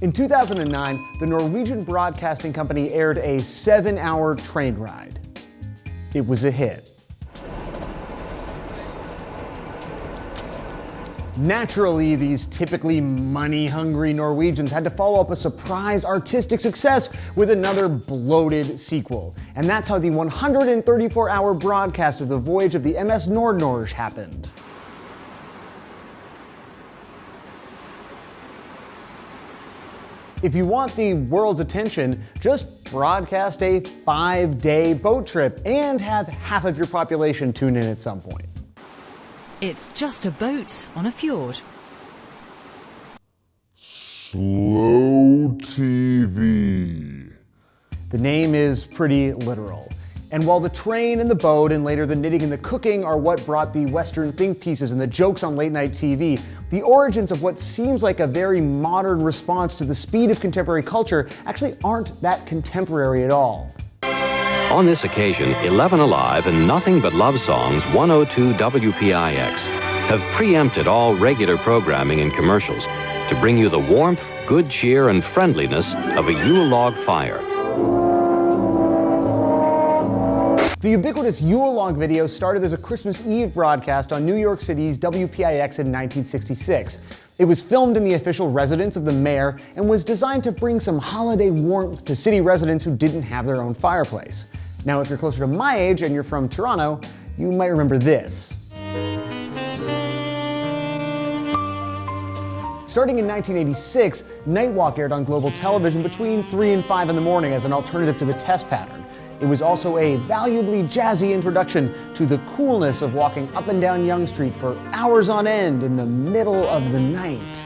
In 2009, the Norwegian broadcasting company aired a 7-hour train ride. It was a hit. Naturally, these typically money-hungry Norwegians had to follow up a surprise artistic success with another bloated sequel. And that's how the 134-hour broadcast of the voyage of the MS Nord-Norge happened. If you want the world's attention, just broadcast a 5-day boat trip and have half of your population tune in at some point. It's just a boat on a fjord. Slow TV. The name is pretty literal. And while the train and the boat and later the knitting and the cooking are what brought the Western think pieces and the jokes on late night TV, the origins of what seems like a very modern response to the speed of contemporary culture actually aren't that contemporary at all. On this occasion, 11 Alive and Nothing But Love Songs 102 WPIX have preempted all regular programming and commercials to bring you the warmth, good cheer, and friendliness of a Yule log fire. The ubiquitous Yule log video started as a Christmas Eve broadcast on New York City's WPIX in 1966. It was filmed in the official residence of the mayor and was designed to bring some holiday warmth to city residents who didn't have their own fireplace. Now, if you're closer to my age and you're from Toronto, you might remember this. Starting in 1986, Night Walk aired on Global Television between 3 and 5 in the morning as an alternative to the test pattern. It was also a valuably jazzy introduction to the coolness of walking up and down Yonge Street for hours on end in the middle of the night.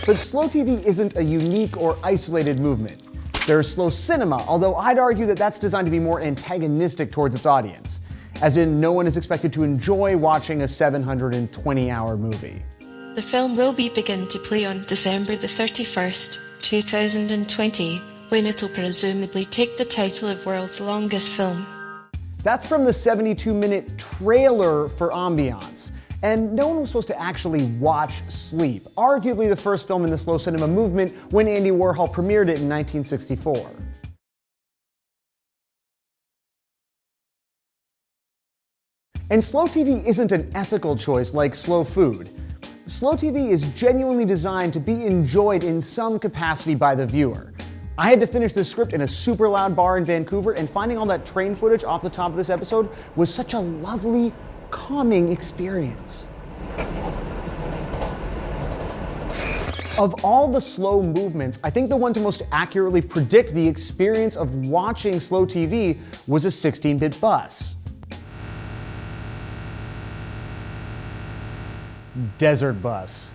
But slow TV isn't a unique or isolated movement. There's slow cinema, although I'd argue that that's designed to be more antagonistic towards its audience. As in, no one is expected to enjoy watching a 720-hour movie. The film will begin to play on December the 31st, 2020, when it'll presumably take the title of world's longest film. That's from the 72-minute trailer for Ambiance. And no one was supposed to actually watch Sleep, arguably the first film in the slow cinema movement when Andy Warhol premiered it in 1964. And slow TV isn't an ethical choice like slow food. Slow TV is genuinely designed to be enjoyed in some capacity by the viewer. I had to finish this script in a super loud bar in Vancouver, and finding all that train footage off the top of this episode was such a lovely, calming experience. Of all the slow movements, I think the one to most accurately predict the experience of watching slow TV was a 16-bit bus. Desert Bus.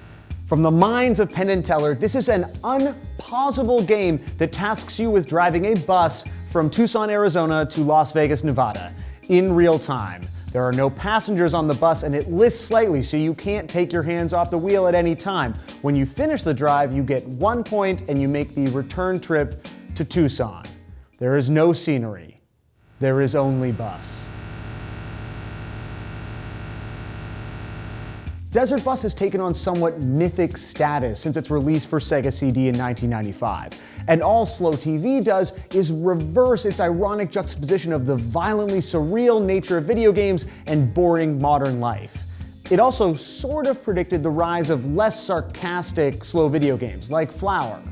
From the minds of Penn and Teller, this is an unpausable game that tasks you with driving a bus from Tucson, Arizona to Las Vegas, Nevada, in real time. There are no passengers on the bus and it lists slightly, so you can't take your hands off the wheel at any time. When you finish the drive, you get 1 point and you make the return trip to Tucson. There is no scenery. There is only bus. Desert Bus has taken on somewhat mythic status since its release for Sega CD in 1995. And all slow TV does is reverse its ironic juxtaposition of the violently surreal nature of video games and boring modern life. It also sort of predicted the rise of less sarcastic slow video games like Flower.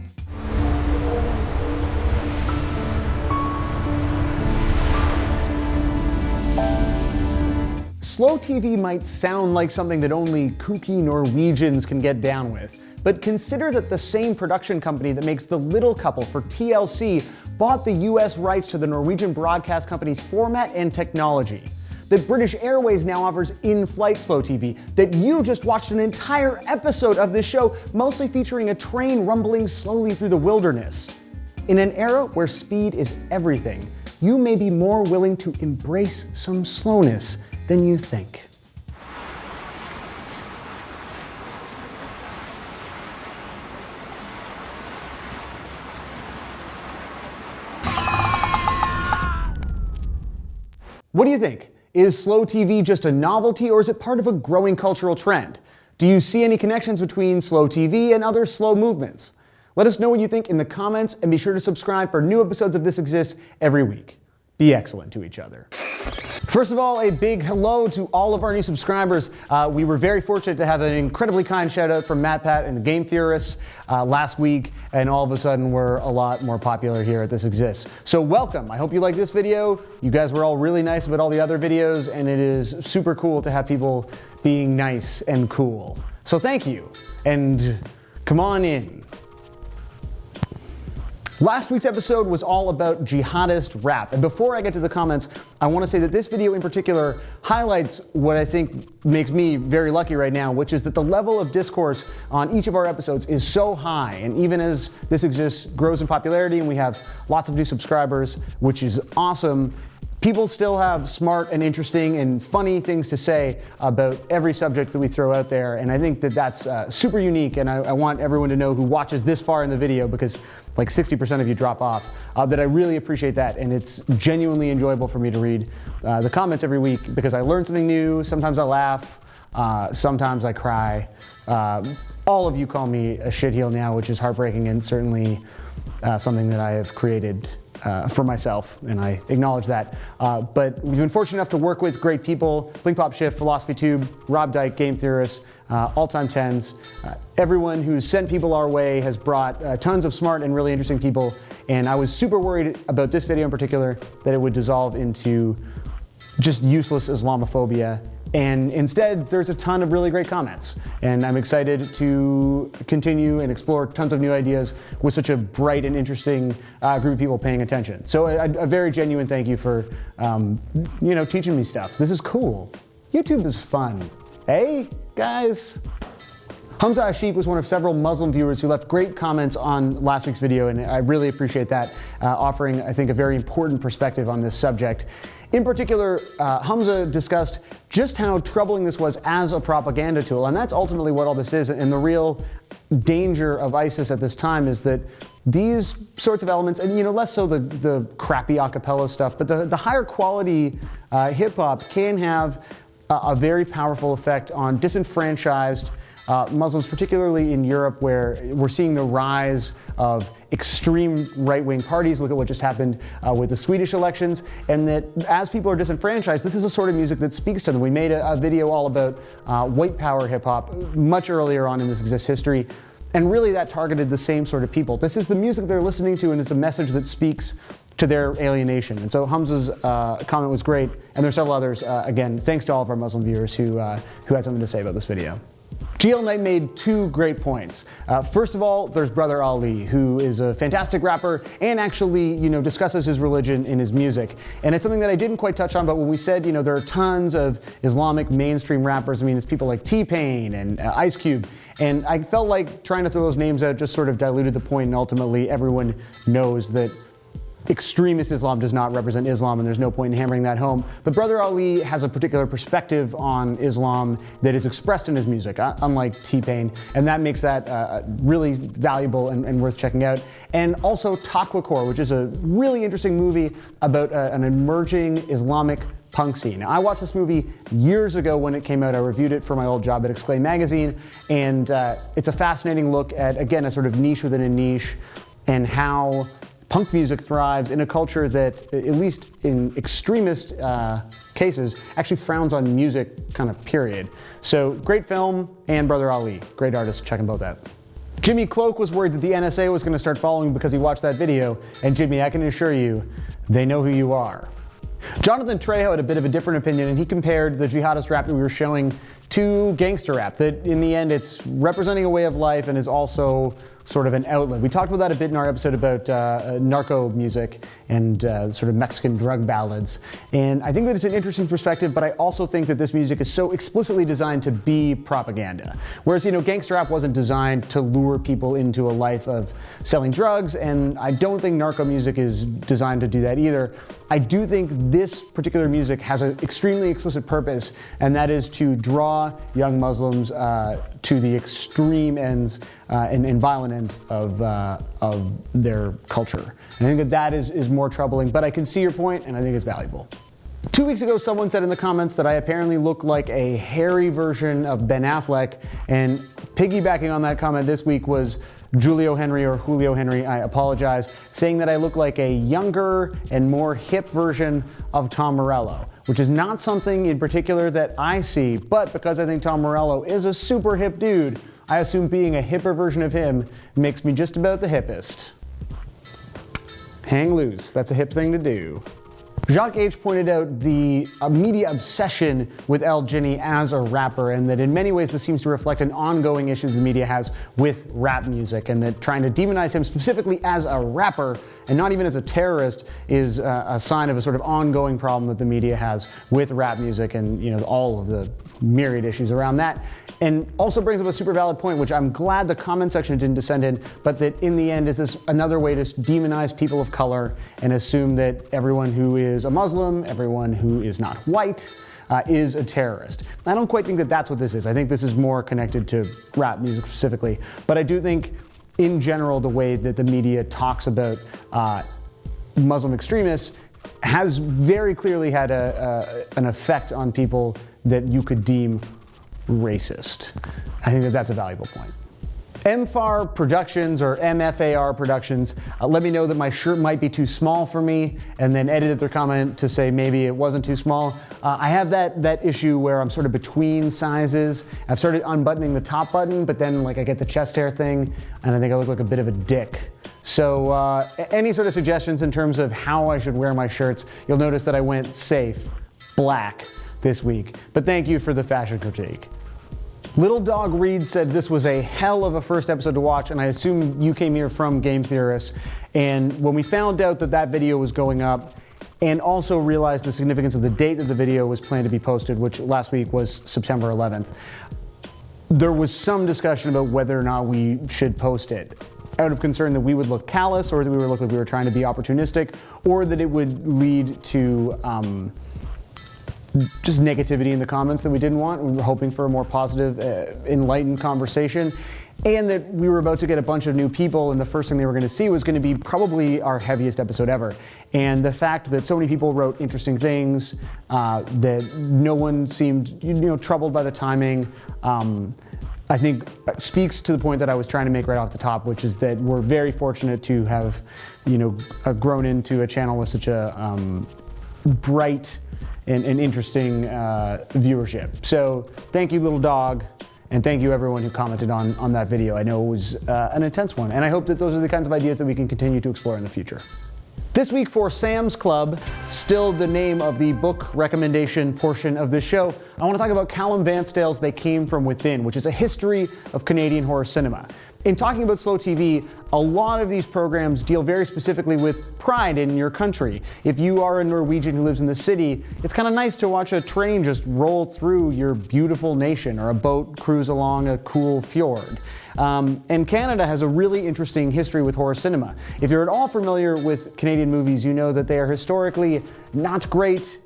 Slow TV might sound like something that only kooky Norwegians can get down with, but consider that the same production company that makes The Little Couple for TLC bought the US rights to the Norwegian broadcast company's format and technology. That British Airways now offers in-flight slow TV, that you just watched an entire episode of this show, mostly featuring a train rumbling slowly through the wilderness. In an era where speed is everything, you may be more willing to embrace some slowness than you think. What do you think? Is slow TV just a novelty, or is it part of a growing cultural trend? Do you see any connections between slow TV and other slow movements? Let us know what you think in the comments, and be sure to subscribe for new episodes of This Exists every week. Be excellent to each other. First of all, a big hello to all of our new subscribers. We were very fortunate to have an incredibly kind shout out from Matt, Pat, and the Game Theorists last week, and all of a sudden we're a lot more popular here at This Exists. So welcome. I hope you liked this video. You guys were all really nice about all the other videos, and it is super cool to have people being nice and cool. So thank you, and come on in. Last week's episode was all about jihadist rap, and before I get to the comments, I want to say that this video in particular highlights what I think makes me very lucky right now, which is that the level of discourse on each of our episodes is so high, and even as This Exists grows in popularity and we have lots of new subscribers, which is awesome, people still have smart and interesting and funny things to say about every subject that we throw out there, and I think that that's super unique, and I want everyone to know who watches this far in the video, because like 60% of you drop off, that I really appreciate that, and it's genuinely enjoyable for me to read the comments every week, because I learn something new. Sometimes I laugh, sometimes I cry. All of you call me a shitheel now, which is heartbreaking, and certainly something that I have created for myself, and I acknowledge that. But we've been fortunate enough to work with great people: Blink Pop Shift, Philosophy Tube, Rob Dyke, Game Theorists, All Time Tens. Everyone who's sent people our way has brought tons of smart and really interesting people, and I was super worried about this video in particular that it would dissolve into just useless Islamophobia. And instead, there's a ton of really great comments. And I'm excited to continue and explore tons of new ideas with such a bright and interesting group of people paying attention. So a very genuine thank you for, teaching me stuff. This is cool. YouTube is fun. Hey, guys? Hamza Ashik was one of several Muslim viewers who left great comments on last week's video, and I really appreciate that, offering, I think, a very important perspective on this subject. In particular, Hamza discussed just how troubling this was as a propaganda tool, and that's ultimately what all this is, and the real danger of ISIS at this time is that these sorts of elements, and less so the crappy a cappella stuff, but the higher quality hip-hop can have a very powerful effect on disenfranchised Muslims, particularly in Europe, where we're seeing the rise of extreme right-wing parties. Look at what just happened with the Swedish elections, and that as people are disenfranchised, this is a sort of music that speaks to them. We made a video all about white power hip-hop much earlier on in This Exists history, and really that targeted the same sort of people. This is the music they're listening to, and it's a message that speaks to their alienation. And so Hamza's comment was great, and there's several others. Again, thanks to all of our Muslim viewers who had something to say about this video. GL Knight made two great points. First of all, there's Brother Ali, who is a fantastic rapper and actually, discusses his religion in his music. And it's something that I didn't quite touch on, but when we said, there are tons of Islamic mainstream rappers, it's people like T-Pain and Ice Cube. And I felt like trying to throw those names out just sort of diluted the point, and ultimately everyone knows that extremist Islam does not represent Islam, and there's no point in hammering that home. But Brother Ali has a particular perspective on Islam that is expressed in his music, unlike T-Pain, and that makes that really valuable and worth checking out. And also Taqwa, which is a really interesting movie about an emerging Islamic punk scene. Now, I watched this movie years ago when it came out. I reviewed it for my old job at Exclaim Magazine, and it's a fascinating look at, again, a sort of niche within a niche, and how punk music thrives in a culture that, at least in extremist cases, actually frowns on music, kind of period. So great film, and Brother Ali, great artist, check them both out. Jimmy Cloak was worried that the NSA was going to start following because he watched that video, and Jimmy, I can assure you, they know who you are. Jonathan Trejo had a bit of a different opinion, and he compared the jihadist rap that we were showing to gangster rap, that in the end it's representing a way of life and is also sort of an outlet. We talked about that a bit in our episode about narco music and sort of Mexican drug ballads. And I think that it's an interesting perspective, but I also think that this music is so explicitly designed to be propaganda. Whereas, gangster rap wasn't designed to lure people into a life of selling drugs, and I don't think narco music is designed to do that either. I do think this particular music has an extremely explicit purpose, and that is to draw young Muslims to the extreme ends and violent ends of their culture. And I think that is more troubling, but I can see your point, and I think it's valuable. 2 weeks ago, someone said in the comments that I apparently look like a hairy version of Ben Affleck, and piggybacking on that comment this week was Julio Henry, I apologize, saying that I look like a younger and more hip version of Tom Morello, which is not something in particular that I see, but because I think Tom Morello is a super hip dude, I assume being a hipper version of him makes me just about the hippest. Hang loose, that's a hip thing to do. Jacques H. pointed out the media obsession with El Jinny as a rapper, and that in many ways this seems to reflect an ongoing issue the media has with rap music, and that trying to demonize him specifically as a rapper and not even as a terrorist is a sign of a sort of ongoing problem that the media has with rap music and, you know, all of the myriad issues around that. And also brings up a super valid point, which I'm glad the comment section didn't descend in, but that in the end is this another way to demonize people of color and assume that everyone who is a Muslim, everyone who is not white, is a terrorist. I don't quite think that that's what this is. I think this is more connected to rap music specifically, but I do think in general the way that the media talks about Muslim extremists has very clearly had an effect on people that you could deem racist. I think that that's a valuable point. MFAR Productions, or MFAR Productions, let me know that my shirt might be too small for me, and then edited their comment to say maybe it wasn't too small. I have that issue where I'm sort of between sizes. I've started unbuttoning the top button, but then like I get the chest hair thing, and I think I look like a bit of a dick. So any sort of suggestions in terms of how I should wear my shirts, you'll notice that I went safe, black, this week. But thank you for the fashion critique. Little Dog Reed said this was a hell of a first episode to watch, and I assume you came here from Game Theorists. And when we found out that that video was going up, and also realized the significance of the date that the video was planned to be posted, which last week was September 11th, there was some discussion about whether or not we should post it, out of concern that we would look callous, or that we would look like we were trying to be opportunistic, or that it would lead to just negativity in the comments that we didn't want. We were hoping for a more positive, enlightened conversation, and that we were about to get a bunch of new people, and the first thing they were going to see was going to be probably our heaviest episode ever. And the fact that so many people wrote interesting things, that no one seemed, troubled by the timing, I think speaks to the point that I was trying to make right off the top, which is that we're very fortunate to have, grown into a channel with such a bright and interesting viewership. So thank you, Little Dog, and thank you everyone who commented on that video. I know it was an intense one, and I hope that those are the kinds of ideas that we can continue to explore in the future. This week for Sam's Club, still the name of the book recommendation portion of this show, I want to talk about Callum Vansdale's They Came From Within, which is a history of Canadian horror cinema. In talking about slow TV, a lot of these programs deal very specifically with pride in your country. If you are a Norwegian who lives in the city, it's kind of nice to watch a train just roll through your beautiful nation, or a boat cruise along a cool fjord. And Canada has a really interesting history with horror cinema. If you're at all familiar with Canadian movies, you know that they are historically not great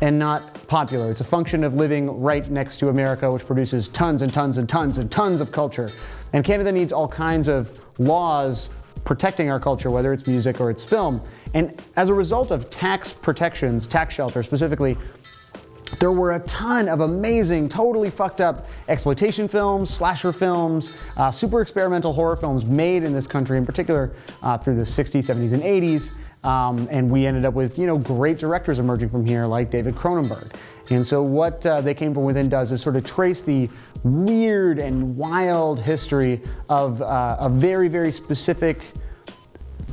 and not popular. It's a function of living right next to America, which produces tons and tons and tons and tons of culture. And Canada needs all kinds of laws protecting our culture, whether it's music or it's film. And as a result of tax protections, tax shelter specifically, there were a ton of amazing, totally fucked up exploitation films, slasher films, super experimental horror films made in this country, in particular through the 60s, 70s, and 80s. And we ended up with, great directors emerging from here like David Cronenberg. And so what They Came From Within does is sort of trace the weird and wild history of a very, very specific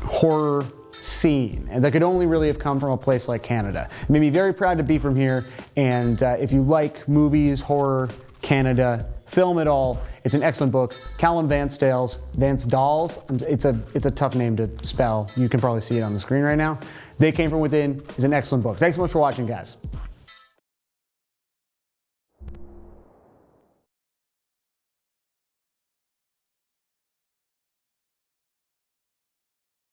horror scene, and that could only really have come from a place like Canada. It made me very proud to be from here, and if you like movies, horror, Canada, film at all, it's an excellent book. Callum Vansdale's, it's a tough name to spell. You can probably see it on the screen right now. They Came From Within is an excellent book. Thanks so much for watching, guys.